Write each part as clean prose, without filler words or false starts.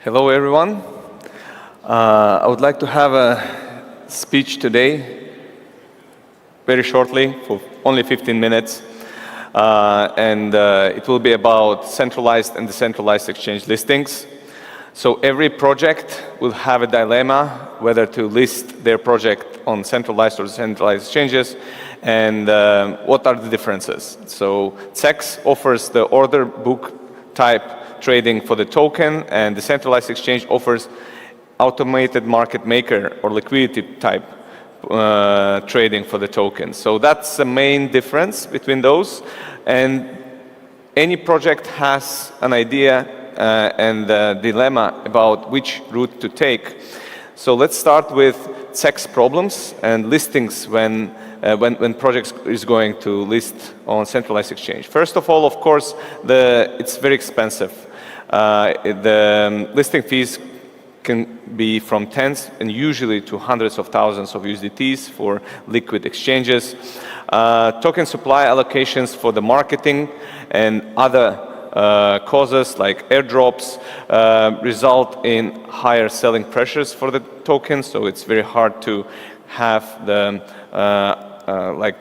Hello, everyone. I would like to have a speech today, very shortly, for only 15 minutes. It will be about centralized and decentralized exchange listings. So every project will have a dilemma whether to list their project on centralized or decentralized exchanges, and what are the differences. So CEX offers the order book type trading for the token, and the centralized exchange offers automated market maker or liquidity type trading for the token. So that's the main difference between those. And any project has an idea and a dilemma about which route to take. So let's start with CEX problems and listings when projects is going to list on centralized exchange. First of all, of course, it's very expensive. The listing fees can be from tens and usually to hundreds of thousands of USDTs for liquid exchanges. Token supply allocations for the marketing and other causes like airdrops result in higher selling pressures for the tokens, so it's very hard to have the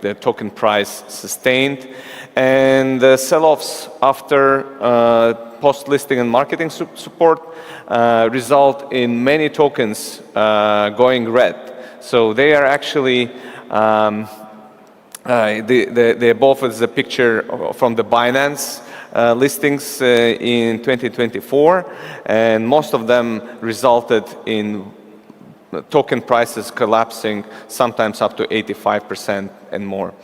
the token price sustained. And the sell-offs after post-listing and marketing support result in many tokens going red. So they are actually, the above is a picture from the Binance listings in 2024, and most of them resulted in token prices collapsing, sometimes up to 85% and more.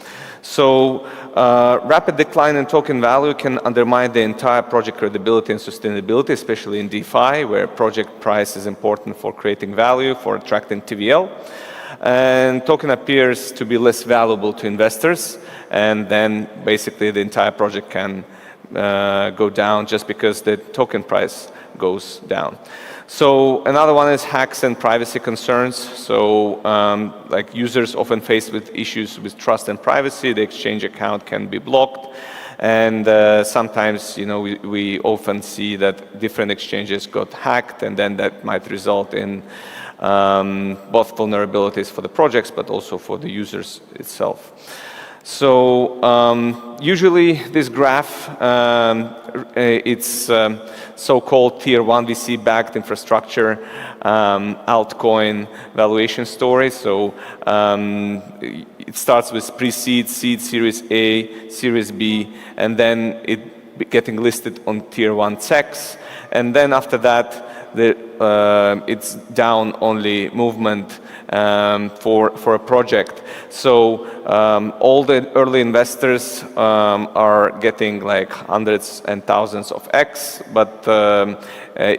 So rapid decline in token value can undermine the entire project credibility and sustainability, especially in DeFi, where project price is important for creating value, for attracting TVL. And token appears to be less valuable to investors, and then basically the entire project can go down just because the token price goes down. So another one is hacks and privacy concerns. So like users often faced with issues with trust and privacy, the exchange account can be blocked. And sometimes, we often see that different exchanges got hacked, and then that might result in both vulnerabilities for the projects, but also for the users itself. So usually this graph, it's so-called tier 1 VC-backed infrastructure altcoin valuation story. So it starts with pre-seed, seed, Series A, Series B, and then it getting listed on tier 1 CEX. And then after that, it's down only movement for a project. So all the early investors are getting like hundreds and thousands of X, but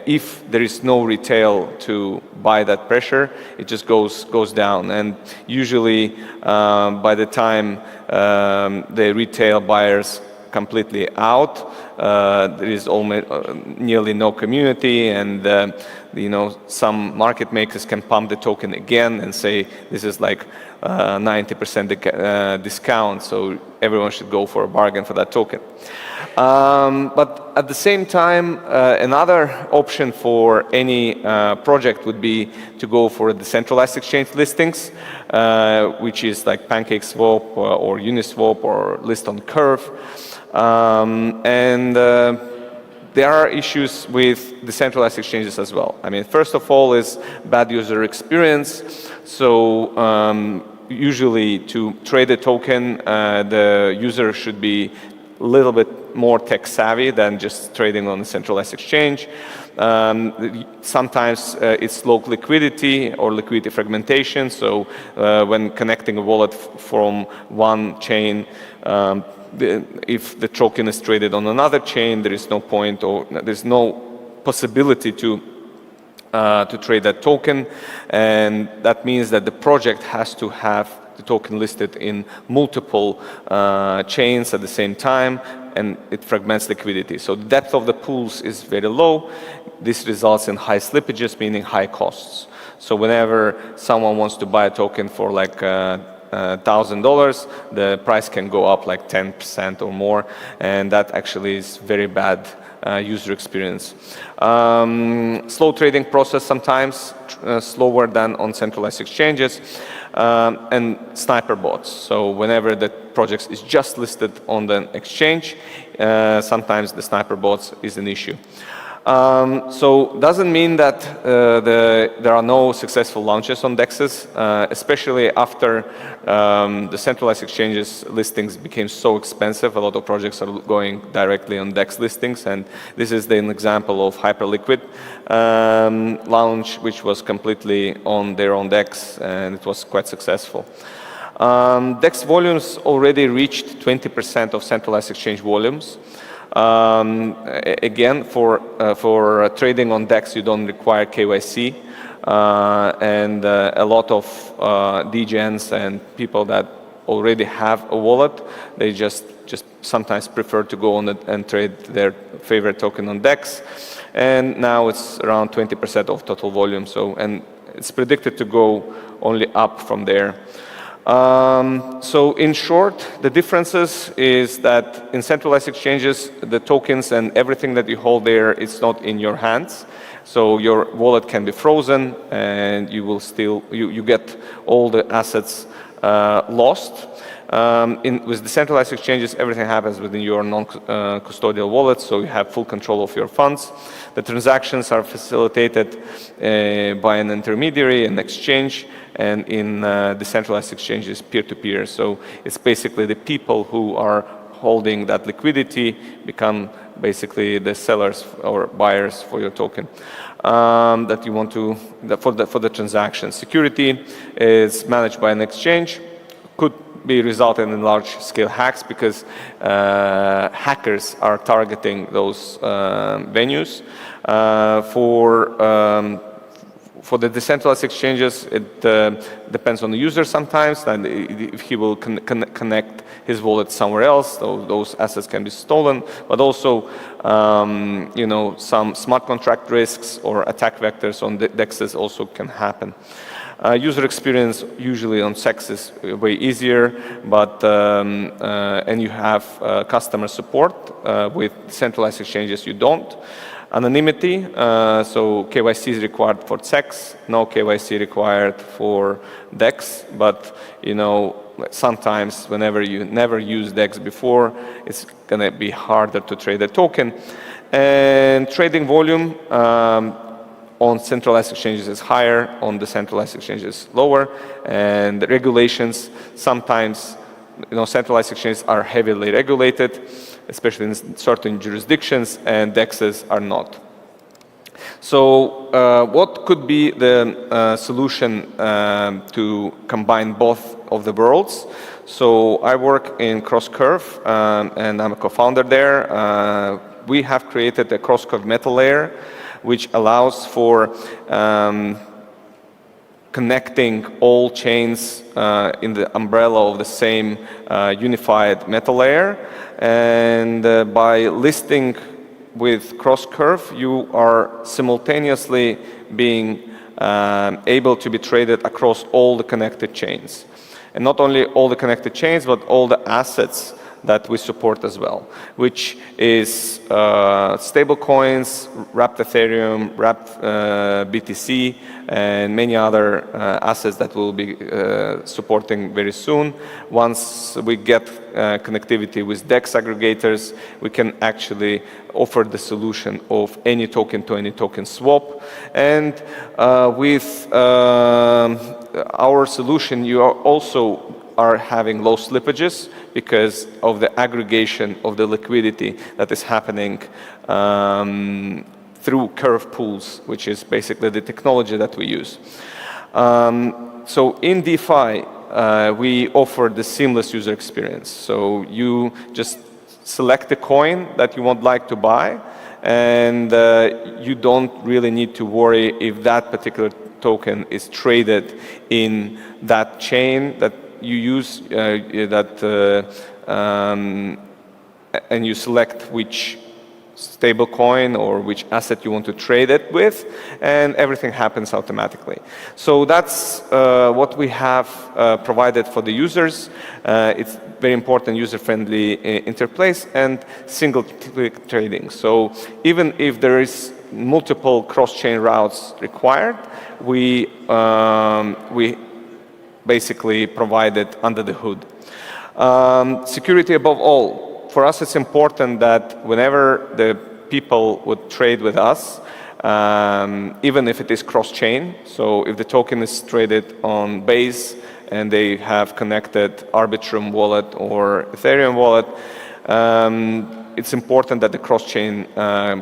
if there is no retail to buy that pressure, it just goes down. And usually by the time the retail buyers completely out, there is almost nearly no community, and some market makers can pump the token again and say this is like 90% discount, so everyone should go for a bargain for that token. But at the same time, another option for any project would be to go for the centralized exchange listings, which is like PancakeSwap or Uniswap or list on Curve. There are issues with decentralized exchanges as well. I mean, first of all is bad user experience. So usually to trade a token, the user should be a little bit more tech savvy than just trading on a centralized exchange. Sometimes it's low liquidity or liquidity fragmentation. So when connecting a wallet from one chain, if the token is traded on another chain, there is no point, or there's no possibility to trade that token, and that means that the project has to have the token listed in multiple chains at the same time, and it fragments liquidity. So the depth of the pools is very low. This results in high slippages, meaning high costs. So whenever someone wants to buy a token for like $1,000, the price can go up like 10% or more, and that actually is very bad user experience. Slow trading process sometimes, slower than on centralized exchanges, and sniper bots. So whenever the project is just listed on the exchange, sometimes the sniper bots is an issue. So doesn't mean that there are no successful launches on DEXs, especially after the centralized exchanges listings became so expensive. A lot of projects are going directly on DEX listings, and this is an example of Hyperliquid launch, which was completely on their own DEX, and it was quite successful. DEX volumes already reached 20% of centralized exchange volumes. Again, for trading on DEX, you don't require KYC, and a lot of DGens and people that already have a wallet, they just sometimes prefer to go on it and trade their favorite token on DEX. And now it's around 20% of total volume. So, and it's predicted to go only up from there. So in short, the differences is that in centralized exchanges, the tokens and everything that you hold there is not in your hands. So your wallet can be frozen, and you will still, you get all the assets lost. With the centralized exchanges, everything happens within your non-custodial wallet, so you have full control of your funds. The transactions are facilitated by an intermediary, an exchange, and in decentralized exchanges, peer-to-peer. So it's basically the people who are holding that liquidity become basically the sellers or buyers for your token that you want to, for the transaction. Security is managed by an exchange. Could be resulting in large-scale hacks because hackers are targeting those venues. For the decentralized exchanges, it depends on the user sometimes, and if he will connect his wallet somewhere else, those assets can be stolen. But also, you know, some smart contract risks or attack vectors on the DEXs also can happen. User experience usually on CEX is way easier, but and you have customer support. With centralized exchanges, you don't. Anonymity, so KYC is required for CEX, no KYC required for DEX, but you know, sometimes whenever you never used DEX before, it's gonna be harder to trade a token. And trading volume on centralized exchanges is higher, on decentralized exchanges lower, and the regulations sometimes, you know, centralized exchanges are heavily regulated, especially in certain jurisdictions, and DEXs are not. So what could be the solution to combine both of the worlds? So I work in Crosscurve, and I'm a co-founder there. We have created a Crosscurve meta layer, which allows for connecting all chains in the umbrella of the same unified meta layer. And by listing with Crosscurve, you are simultaneously being able to be traded across all the connected chains. And not only all the connected chains, but all the assets that we support as well, which is stable coins, wrapped Ethereum, wrapped BTC, and many other assets that we'll be supporting very soon. Once we get connectivity with DEX aggregators, we can actually offer the solution of any token to any token swap. And with our solution, you are also having low slippages because of the aggregation of the liquidity that is happening through curve pools, which is basically the technology that we use. So in DeFi, we offer the seamless user experience. So you just select the coin that you would like to buy, and you don't really need to worry if that particular token is traded in that chain that you use, and you select which stable coin or which asset you want to trade it with, and everything happens automatically. So that's what we have provided for the users. It's very important user-friendly interface and single-click trading. So even if there is multiple cross-chain routes required, we basically provide it under the hood. Security above all. For us, it's important that whenever the people would trade with us, even if it is cross-chain, so if the token is traded on Base and they have connected Arbitrum wallet or Ethereum wallet, it's important that the cross-chain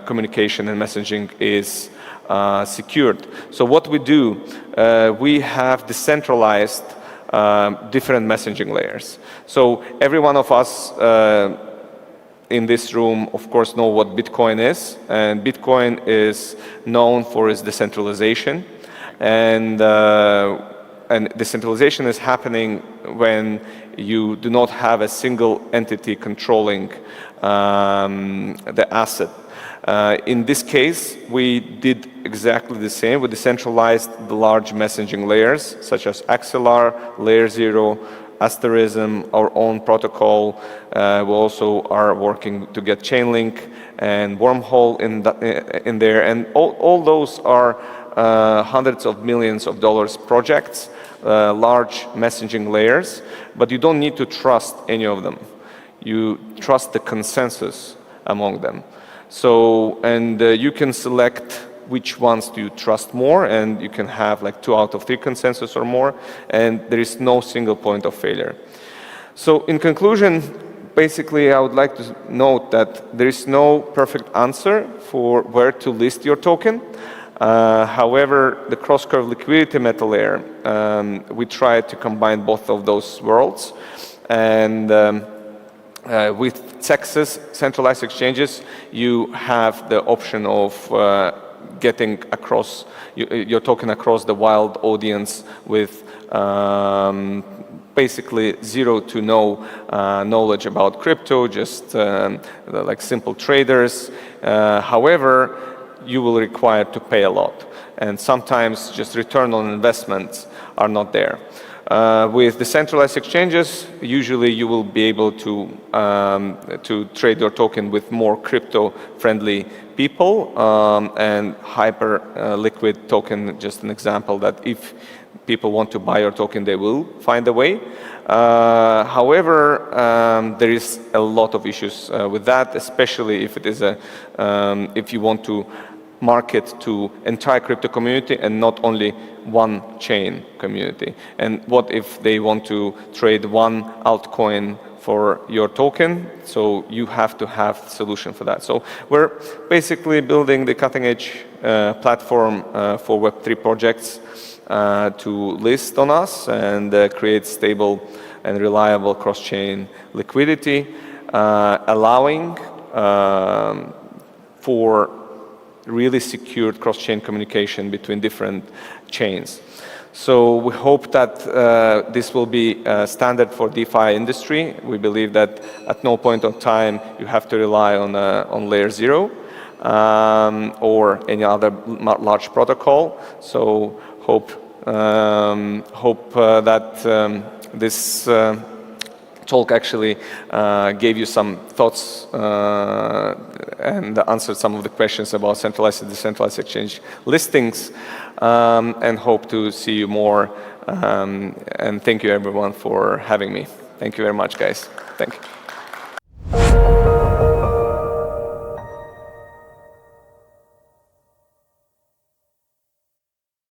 communication and messaging is secured. So what we do, we have decentralized different messaging layers. So every one of us in this room, of course, know what Bitcoin is, and Bitcoin is known for its decentralization, and decentralization is happening when you do not have a single entity controlling the asset. In this case, we did exactly the same. We decentralized the large messaging layers, such as Axelar, Layer 0, Asterism, our own protocol. We also are working to get Chainlink and Wormhole in there. And all those are hundreds of millions of dollars projects, large messaging layers, but you don't need to trust any of them. You trust the consensus among them. So, and you can select which ones do you trust more, and you can have like 2 out of 3 consensus or more, and there is no single point of failure. So in conclusion, basically I would like to note that there is no perfect answer for where to list your token. However, the Crosscurve liquidity meta layer, we try to combine both of those worlds, and with CEXs, centralized exchanges, you have the option of getting across your token across the wild audience with basically zero to no knowledge about crypto, just like simple traders. However, you will require to pay a lot, and sometimes just return on investments are not there. With decentralized exchanges, usually you will be able to trade your token with more crypto-friendly people, and hyper liquid token, just an example that if people want to buy your token, they will find a way. However, there is a lot of issues with that, especially if it is if you want to market to entire crypto community and not only one chain community. And what if they want to trade one altcoin for your token? So you have to have a solution for that. So we're basically building the cutting edge platform for Web3 projects to list on us and create stable and reliable cross-chain liquidity, allowing for really secured cross-chain communication between different chains. So we hope that this will be standard for DeFi industry. We believe that at no point of time you have to rely on Layer 0 or any other large protocol. So hope that this talk actually gave you some thoughts and answered some of the questions about centralized and decentralized exchange listings, and hope to see you more. And thank you everyone for having me. Thank you very much, guys. Thank you.